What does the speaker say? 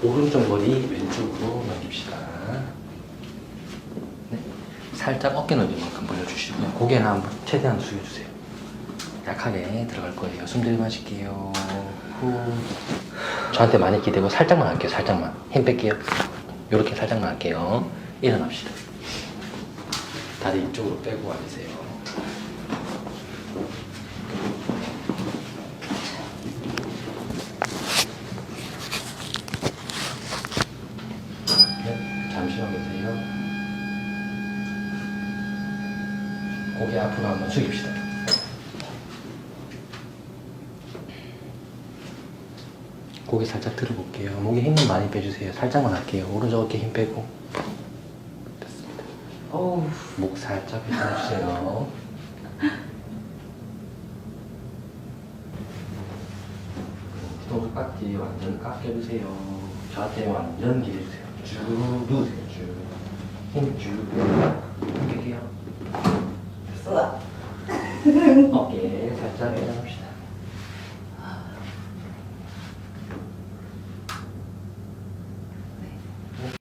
오른쪽 머리 왼쪽으로 넘깁시다. 네. 살짝 어깨 넓이만큼 벌려주시고요. 고개는 한번 최대한 숙여주세요. 약하게 들어갈 거예요. 숨 들이마실게요. 후. 저한테 많이 기대고 살짝만 할게요. 살짝만. 힘 뺄게요. 이렇게 살짝만 할게요. 일어납시다. 다리 이쪽으로 빼고 앉으세요. 네, 잠시만 계세요. 고개 앞으로 한번 숙입시다. 고개 살짝 들어볼게요. 목에 힘을 많이 빼주세요. 살짝만 할게요. 오른쪽 어깨 힘 빼고. 됐습니다. 어우, 목 살짝 펴주세요. 뒤통수 깍지 완전 깎여주세요. 좌대 완전 길해주세요. 쭉 누우세요. 쭉. 힘쭉 빼요. 힘 빼게요. 됐어. 어깨 살짝 내려갑시다.